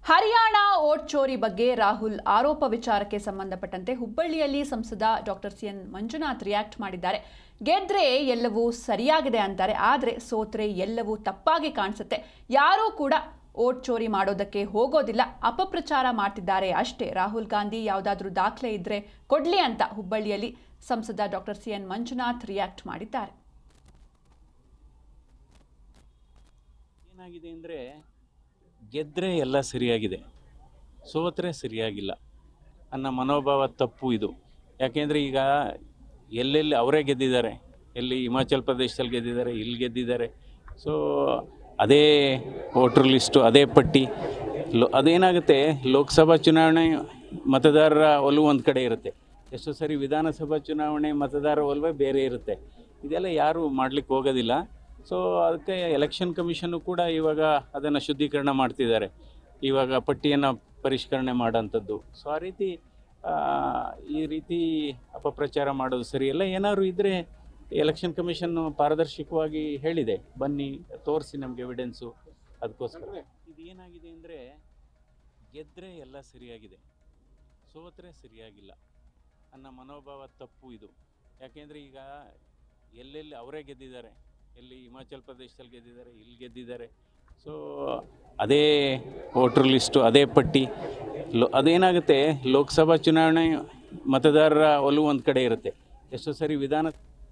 Haryana vote ಚೋರಿ ಬಗ್ಗೆ ರಾಹುಲ್ ಆರೋಪ ವಿಚಾರಕ್ಕೆ ಸಂಬಂಧಪಟ್ಟಂತೆ ಹುಬ್ಬಳ್ಳಿಯಲ್ಲಿ ಸಂಸದ ಡಾಕ್ಟರ್ ಸಿಎನ್ ಮಂಜುನಾಥ್ ರಿಯಾಕ್ಟ್ ಮಾಡಿದ್ದಾರೆ. ಗೆದ್ರೆ ಎಲ್ಲವೂ ಸರಿಯಾಗಿದೆ ಅಂತಾರೆ, ಆದರೆ ಸೋತ್ರೆ ಎಲ್ಲವೂ ತಪ್ಪಾಗಿ ಕಾಣಿಸುತ್ತೆ. ಯಾರೂ ಕೂಡ ಓಟ್ ಚೋರಿ ಮಾಡೋದಕ್ಕೆ ಹೋಗೋದಿಲ್ಲ, ಅಪಪ್ರಚಾರ ಮಾಡ್ತಿದ್ದಾರೆ ಅಷ್ಟೇ. ರಾಹುಲ್ ಗಾಂಧಿ ಯಾವುದಾದ್ರೂ ದಾಖಲೆ ಇದ್ರೆ ಕೊಡ್ಲಿ ಅಂತ ಹುಬ್ಬಳ್ಳಿಯಲ್ಲಿ ಸಂಸದ ಡಾಕ್ಟರ್ ಸಿಎನ್ ಮಂಜುನಾಥ್ ರಿಯಾಕ್ಟ್ ಮಾಡಿದ್ದಾರೆ. ಏನಾಗಿದೆ ಅಂದರೆ ಗೆದ್ದರೆ ಎಲ್ಲ ಸರಿಯಾಗಿದೆ, ಸೋತ್ರೆ ಸರಿಯಾಗಿಲ್ಲ ಅನ್ನೋ ಮನೋಭಾವ ತಪ್ಪು ಇದು. ಯಾಕೆಂದರೆ ಈಗ ಎಲ್ಲೆಲ್ಲಿ ಅವರೇ ಗೆದ್ದಿದ್ದಾರೆ, ಎಲ್ಲಿ ಹಿಮಾಚಲ್ ಪ್ರದೇಶದಲ್ಲಿ ಗೆದ್ದಿದ್ದಾರೆ, ಇಲ್ಲಿ ಗೆದ್ದಿದ್ದಾರೆ. ಸೊ ಅದೇ ವೋಟರ್ ಲಿಸ್ಟು, ಅದೇ ಪಟ್ಟಿ. ಅದೇನಾಗುತ್ತೆ, ಲೋಕಸಭಾ ಚುನಾವಣೆ ಮತದಾರರ ಒಲವು ಒಂದು ಕಡೆ ಇರುತ್ತೆ, ಎಷ್ಟೋ ಸರಿ ವಿಧಾನಸಭಾ ಚುನಾವಣೆ ಮತದಾರರ ಒಲವೇ ಬೇರೆ ಇರುತ್ತೆ. ಇದೆಲ್ಲ ಯಾರೂ ಮಾಡಲಿಕ್ಕೆ ಹೋಗೋದಿಲ್ಲ. ಸೊ ಅದಕ್ಕೆ ಎಲೆಕ್ಷನ್ ಕಮಿಷನ್ನು ಕೂಡ ಇವಾಗ ಅದನ್ನು ಶುದ್ಧೀಕರಣ ಮಾಡ್ತಿದ್ದಾರೆ, ಇವಾಗ ಪಟ್ಟಿಯನ್ನು ಪರಿಷ್ಕರಣೆ ಮಾಡೋಂಥದ್ದು. ಸೊ ಈ ರೀತಿ ಅಪಪ್ರಚಾರ ಮಾಡೋದು ಸರಿಯಲ್ಲ. ಏನಾದ್ರು ಇದ್ದರೆ ಎಲೆಕ್ಷನ್ ಕಮಿಷನ್ನು ಪಾರದರ್ಶಕವಾಗಿ ಹೇಳಿದೆ, ಬನ್ನಿ ತೋರಿಸಿ ನಮಗೆ ಎವಿಡೆನ್ಸು. ಅದಕ್ಕೋಸ್ಕರ ಇದು ಏನಾಗಿದೆ ಅಂದರೆ ಗೆದ್ದರೆ ಎಲ್ಲ ಸರಿಯಾಗಿದೆ, ಸೋತ್ರೆ ಸರಿಯಾಗಿಲ್ಲ ಅನ್ನೋ ಮನೋಭಾವ ತಪ್ಪು ಇದು. ಯಾಕೆಂದರೆ ಈಗ ಎಲ್ಲೆಲ್ಲಿ ಅವರೇ ಗೆದ್ದಿದ್ದಾರೆ, ಎಲ್ಲಿ ಹಿಮಾಚಲ್ ಪ್ರದೇಶದಲ್ಲಿ ಗೆದ್ದಿದ್ದಾರೆ, ಇಲ್ಲಿ ಗೆದ್ದಿದ್ದಾರೆ. ಸೊ ಅದೇ ವೋಟರ್ ಲಿಸ್ಟು, ಅದೇ ಪಟ್ಟಿ. ಅದೇನಾಗುತ್ತೆ, ಲೋಕಸಭಾ ಚುನಾವಣೆ ಮತದಾರರ ಒಲವು ಒಂದು ಕಡೆ ಇರುತ್ತೆ, ಎಷ್ಟೋ ಸರಿ